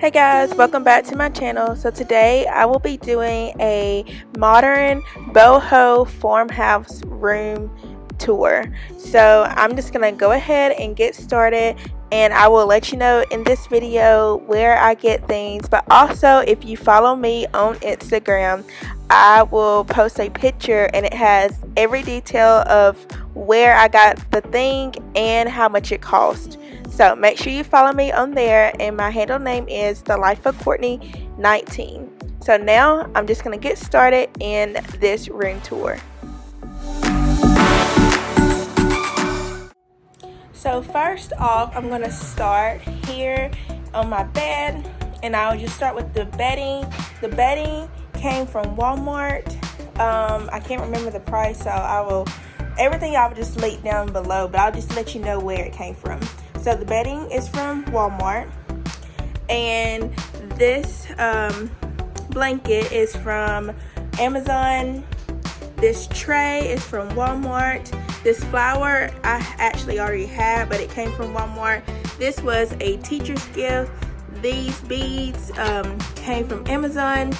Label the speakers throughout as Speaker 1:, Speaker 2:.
Speaker 1: Hey guys, welcome back to my channel. So today I will be doing a modern boho farmhouse room tour. So I'm just gonna go ahead and get started, and I will let you know in this video where I get things. But also, if you follow me on Instagram, I will post a picture and it has every detail of where I got the thing and how much it cost. So make sure you follow me on there, and my handle name is The Life of Courtney 19. So now I'm just going to get started in this room tour. So first off, I'm going to start here on my bed, and I'll just start with the bedding. The bedding came from Walmart. I can't remember the price, so everything I will just link down below, but I'll just let you know where it came from. So the bedding is from Walmart, and this blanket is from Amazon. This tray is from Walmart. This flower I actually already had, but it came from Walmart. This was a teacher's gift. These beads came from Amazon.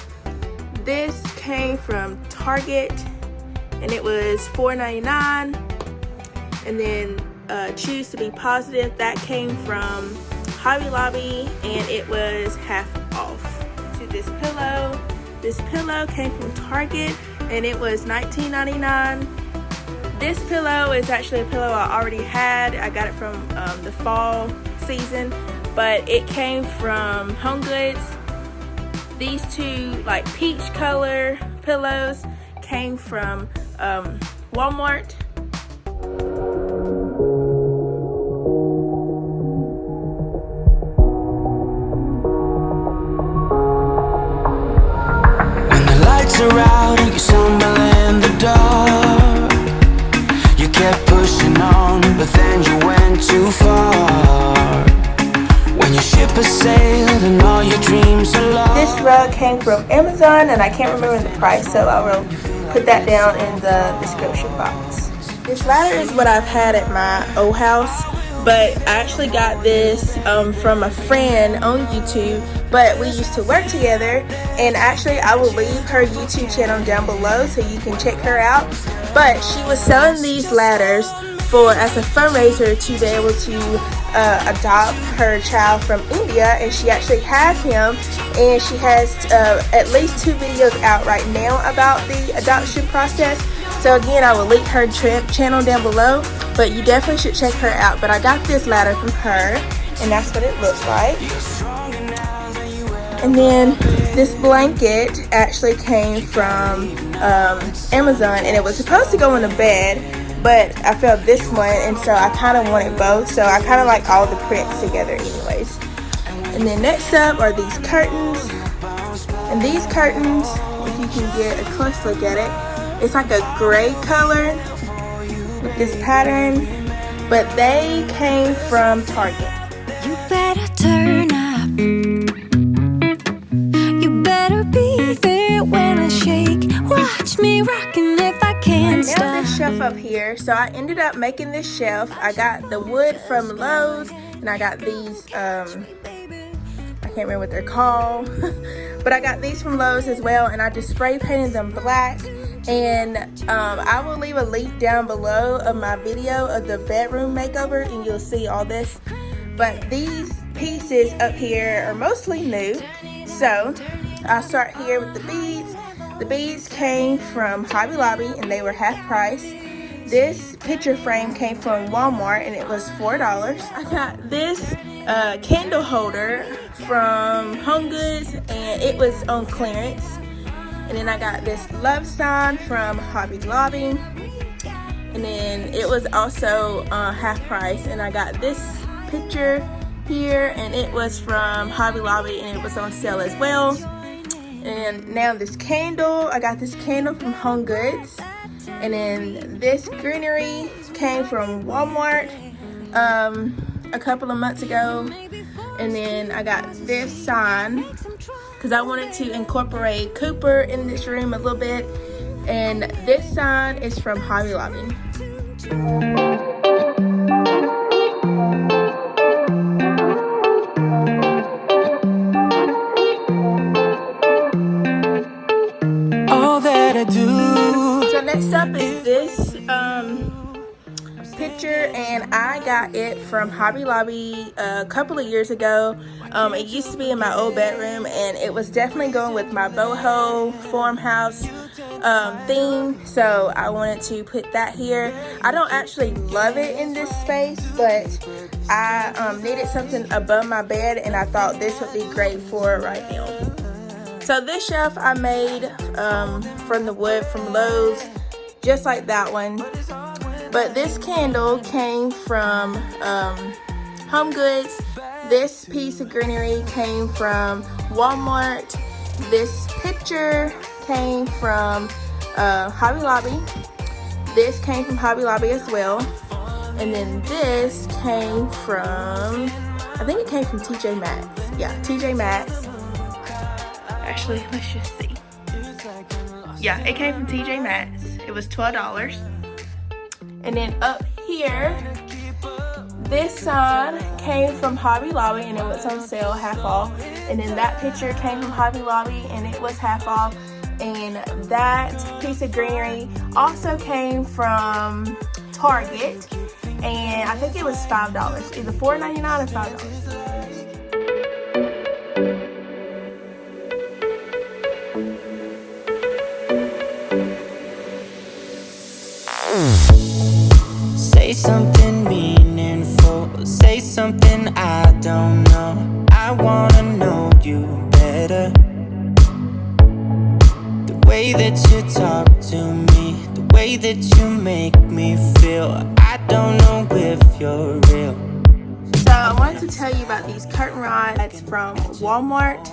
Speaker 1: This came from Target, and it was $4.99. And then Choose to Be Positive, that came from Hobby Lobby, and it was half off. To this pillow came from Target, and it was $19.99. This pillow is actually a pillow I already had. I got it from the fall season, but it came from HomeGoods. These two like peach color pillows came from Walmart.
Speaker 2: Are out and you stumble in the dark. You kept pushing on, but then you went too far. When your ship has sailed and all your dreams are lost.
Speaker 1: This rug came from Amazon, and I can't remember the price, so I will put that down in the description box. This ladder is what I've had at my old house, but I actually got this from a friend on YouTube, but we used to work together, and actually I will leave her YouTube channel down below so you can check her out. But she was selling these ladders as a fundraiser to be able to adopt her child from India, and she actually has him, and she has at least 2 videos out right now about the adoption process. So again, I will link her channel down below, but you definitely should check her out. But I got this ladder from her, and that's what it looks like. And then this blanket actually came from Amazon, and it was supposed to go in the bed, but I felt this one, and so I kind of wanted both, so I kind of like all the prints together anyways. And then next up are these curtains, and these curtains, if you can get a close look at it, it's like a gray color with this pattern, but they came from Target.
Speaker 3: You better turn up. You better be there when I shake. Watch me rockin' if I can't stop.
Speaker 1: Now this shelf up here, so I ended up making this shelf. I got the wood from Lowe's, and I got these, I can't remember what they're called, but I got these from Lowe's as well, and I just spray painted them black. And I will leave a link down below of my video of the bedroom makeover, and you'll see all this. But these pieces up here are mostly new, so I'll start here with the beads. The beads came from Hobby Lobby, and they were half price. This picture frame came from Walmart, and it was $4. I got this candle holder from HomeGoods, and it was on clearance. And then I got this love sign from Hobby Lobby, and then it was also half price. And I got this picture here, and it was from Hobby Lobby, and it was on sale as well. And now this candle, I got this candle from HomeGoods, and then this greenery came from Walmart a couple of months ago. And then I got this sign because I wanted to incorporate Cooper in this room a little bit, and this sign is from Hobby Lobby. next up is this picture, and I got it from Hobby Lobby a couple of years ago. It used to be in my old bedroom, and it was definitely going with my Boho Farmhouse theme, so I wanted to put that here. I don't actually love it in this space, but I needed something above my bed, and I thought this would be great for it right now. So this shelf I made from the wood from Lowe's, just like that one. But this candle came from Home Goods. This piece of greenery came from Walmart. This picture came from Hobby Lobby. This came from Hobby Lobby as well. And then this came from, I think it came from TJ Maxx. Yeah, TJ Maxx. Actually, let's just see. Yeah, it came from TJ Maxx. It was $12. And then up here, this sign came from Hobby Lobby, and it was on sale, half off. And then that picture came from Hobby Lobby, and it was half off. And that piece of greenery also came from Target, and I think it was $5, either $4.99 or $5.
Speaker 2: Say something meaningful, say something I don't know. I wanna know you better. The way that you talk to me, the way that you make me feel, I don't know if you're real.
Speaker 1: So I wanted to tell you about these curtain rods from Walmart,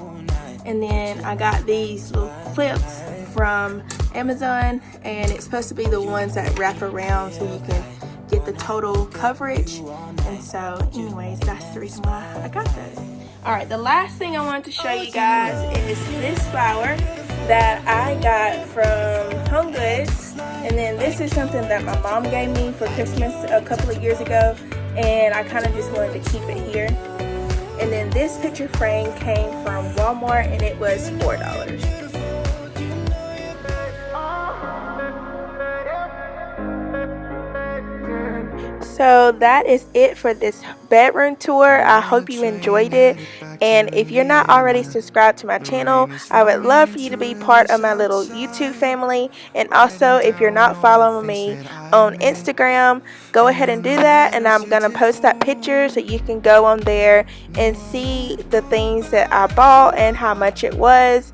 Speaker 1: and then I got these little clips from Amazon, and it's supposed to be the ones that wrap around so you can get the total coverage. And so anyways, that's the reason why I got this. Alright, the last thing I wanted to show you guys is this flower that I got from Home Goods. And then this is something that my mom gave me for Christmas a couple of years ago, and I kind of just wanted to keep it here. And then this picture frame came from Walmart, and it was $4. So that is it for this bedroom tour. I hope you enjoyed it, and if you're not already subscribed to my channel, I would love for you to be part of my little YouTube family. And also, if you're not following me on Instagram, go ahead and do that, and I'm gonna post that picture so you can go on there and see the things that I bought and how much it was.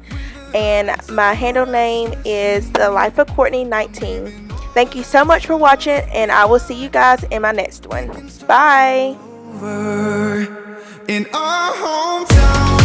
Speaker 1: And my handle name is The Life of Courtney 19. Thank you so much for watching, and I will see you guys in my next one. Bye.
Speaker 2: In our hometown.